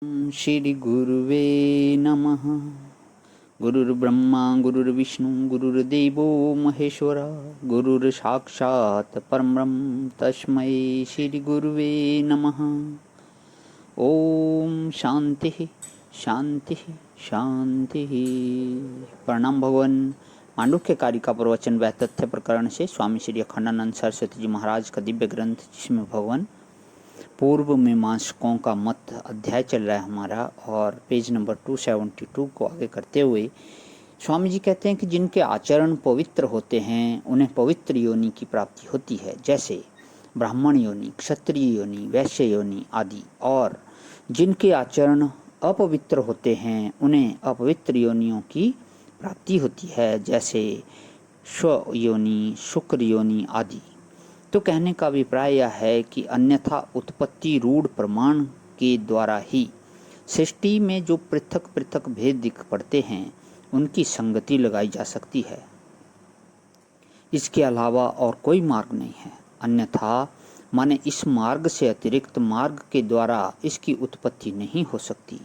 श्री गुरुवे नमः। गुरुर्ब्रह्मा गुरुर्विष्णु गुरुर्देवो महेश्वरा गुरुर्साक्षात् परब्रह्म तस्मै श्री गुरुवे नमः। ओम शांति शांति शांति। प्रणाम भगवान। मांडुक्य कारिका प्रवचन व तथ्य प्रकरण से स्वामी श्री अखंडानंद सरस्वती जी महाराज का दिव्य ग्रंथ, जिसमें भगवान पूर्व मीमांसकों का मत अध्याय चल रहा है हमारा, और पेज नंबर 272 को आगे करते हुए स्वामी जी कहते हैं कि जिनके आचरण पवित्र होते हैं उन्हें पवित्र योनि की प्राप्ति होती है, जैसे ब्राह्मण योनि, क्षत्रिय योनि, वैश्य योनि आदि। और जिनके आचरण अपवित्र होते हैं उन्हें अपवित्र योनियों की प्राप्ति होती है, जैसे श्व योनि, शुक्र योनि आदि। तो कहने का अभिप्राय यह है कि अन्यथा उत्पत्ति रूढ़ प्रमाण के द्वारा ही सृष्टि में जो पृथक पृथक भेद दिख पड़ते हैं उनकी संगति लगाई जा सकती है। इसके अलावा और कोई मार्ग नहीं है। अन्यथा माने इस मार्ग से अतिरिक्त मार्ग के द्वारा इसकी उत्पत्ति नहीं हो सकती।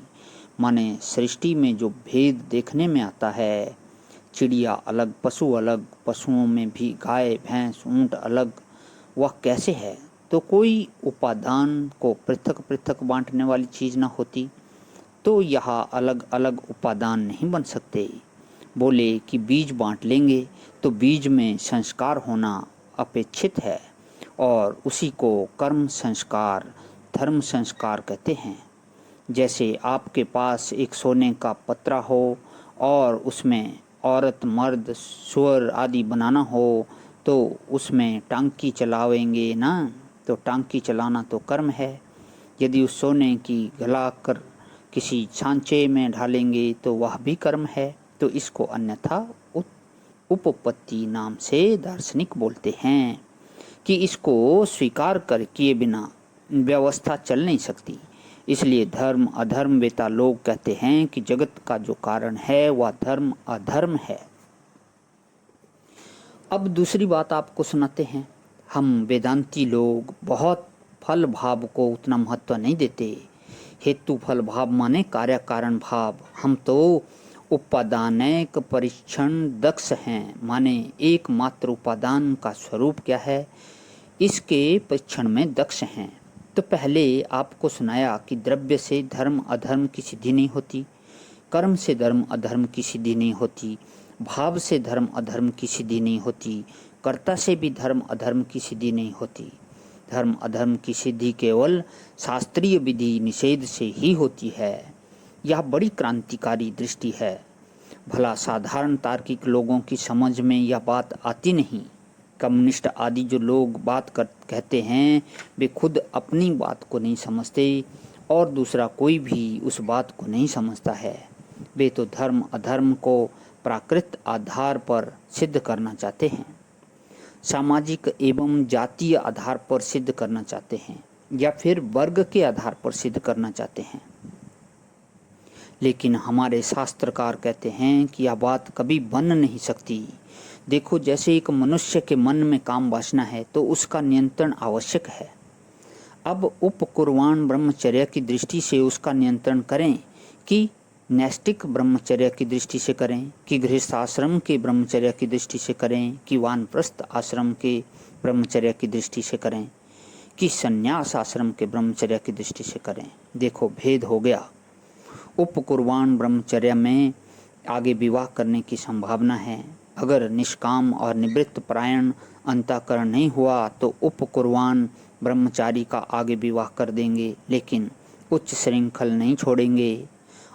माने सृष्टि में जो भेद देखने में आता है, चिड़िया अलग, पशु अलग, पशुओं में भी गाय, भैंस, ऊंट अलग, वह कैसे है? तो कोई उपादान को पृथक पृथक बांटने वाली चीज न होती तो यहाँ अलग अलग उपादान नहीं बन सकते। बोले कि बीज बांट लेंगे तो बीज में संस्कार होना अपेक्षित है, और उसी को कर्म संस्कार, धर्म संस्कार कहते हैं। जैसे आपके पास एक सोने का पत्रा हो और उसमें औरत, मर्द, सुअर आदि बनाना हो, तो उसमें टांकी चलावेंगे ना, तो टांकी चलाना तो कर्म है। यदि उस सोने की गलाकर किसी सांचे में ढालेंगे तो वह भी कर्म है। तो इसको अन्यथा उपपत्ति नाम से दार्शनिक बोलते हैं कि इसको स्वीकार कर किए बिना व्यवस्था चल नहीं सकती। इसलिए धर्म अधर्म वेता लोग कहते हैं कि जगत का जो कारण है वह धर्म अधर्म है। अब दूसरी बात आपको सुनाते हैं। हम वेदांती लोग बहुत फल भाव को उतना महत्व नहीं देते। हेतु फल भाव माने कार्य कारण भाव। हम तो उपादानैक परीक्षण दक्ष हैं, माने एकमात्र उपादान का स्वरूप क्या है इसके परीक्षण में दक्ष हैं। तो पहले आपको सुनाया कि द्रव्य से धर्म अधर्म की सिद्धि नहीं होती, कर्म से धर्म अधर्म की सिद्धि नहीं होती, भाव से धर्म अधर्म की सिद्धि नहीं होती, कर्ता से भी धर्म अधर्म की सिद्धि नहीं होती। धर्म अधर्म की सिद्धि केवल शास्त्रीय विधि निषेध से ही होती है। यह बड़ी क्रांतिकारी दृष्टि है। भला साधारण तार्किक लोगों की समझ में यह बात आती नहीं। कम्युनिस्ट आदि जो लोग कहते हैं वे खुद अपनी बात को नहीं समझते और दूसरा कोई भी उस बात को नहीं समझता है। वे तो धर्म अधर्म को प्राकृत आधार पर सिद्ध करना चाहते हैं, सामाजिक एवं जातीय आधार पर सिद्ध करना चाहते हैं, या फिर वर्ग के आधार पर सिद्ध करना चाहते हैं। लेकिन हमारे शास्त्रकार कहते हैं कि यह बात कभी बन नहीं सकती। देखो, जैसे एक मनुष्य के मन में काम वासना है तो उसका नियंत्रण आवश्यक है। अब उपकुर्वाण ब्रह्मचर्य की दृष्टि से उसका नियंत्रण करें कि नैष्टिक ब्रह्मचर्य की दृष्टि से करें, कि गृहस्थ आश्रम के ब्रह्मचर्य की दृष्टि से करें, कि वानप्रस्थ आश्रम के ब्रह्मचर्य की दृष्टि से करें, कि संन्यास आश्रम के ब्रह्मचर्य की दृष्टि से करें। देखो, भेद हो गया। उपकुर्वाण ब्रह्मचर्य में आगे विवाह करने की संभावना है। अगर निष्काम और निवृत्त परायण अंतःकरण नहीं हुआ तो उपकुर्वाण ब्रह्मचारी का आगे विवाह कर देंगे, लेकिन उच्च श्रृंखल नहीं छोड़ेंगे।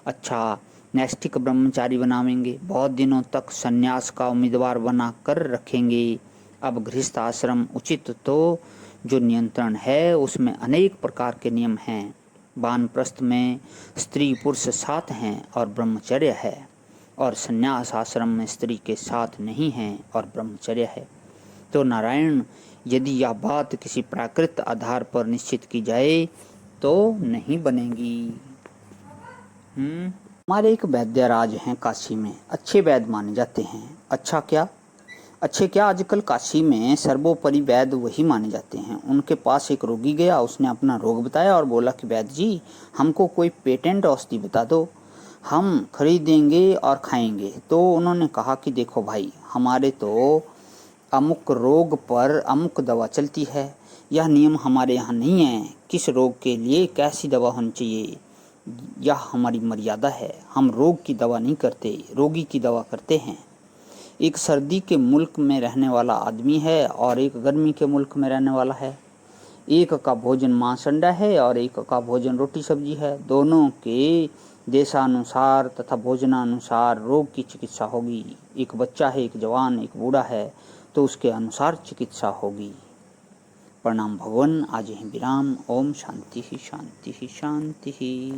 अच्छा, नैष्टिक ब्रह्मचारी बनावेंगे, बहुत दिनों तक सन्यास का उम्मीदवार बना कर रखेंगे। अब गृहस्थ आश्रम उचित, तो जो नियंत्रण है उसमें अनेक प्रकार के नियम हैं। वानप्रस्थ में स्त्री पुरुष साथ हैं और ब्रह्मचर्य है, और सन्यास आश्रम में स्त्री के साथ नहीं है और ब्रह्मचर्य है। तो नारायण, यदि यह बात किसी प्राकृत आधार पर निश्चित की जाए तो नहीं बनेगी। हमारे एक वैद्यराज हैं काशी में, अच्छे वैद्य माने जाते हैं। अच्छा क्या, अच्छे क्या आजकल काशी में सर्वोपरि वैद्य वही माने जाते हैं। उनके पास एक रोगी गया, उसने अपना रोग बताया और बोला कि वैद्य जी हमको कोई पेटेंट औषधि बता दो, हम खरीदेंगे और खाएंगे। तो उन्होंने कहा कि देखो भाई, हमारे तो अमुक रोग पर अमुक दवा चलती है, यह नियम हमारे यहाँ नहीं है, किस रोग के लिए कैसी दवा होनी चाहिए यह हमारी मर्यादा है। हम रोग की दवा नहीं करते, रोगी की दवा करते हैं। एक सर्दी के मुल्क में रहने वाला आदमी है और एक गर्मी के मुल्क में रहने वाला है। एक का भोजन मांस अंडा है और एक का भोजन रोटी सब्जी है। दोनों के देशानुसार तथा भोजनानुसार रोग की चिकित्सा होगी। एक बच्चा है, एक जवान, एक बूढ़ा है, तो उसके अनुसार चिकित्सा होगी। प्रणाम भगवान। आज ही विराम। ओम शांति ही शांति ही शांति ही।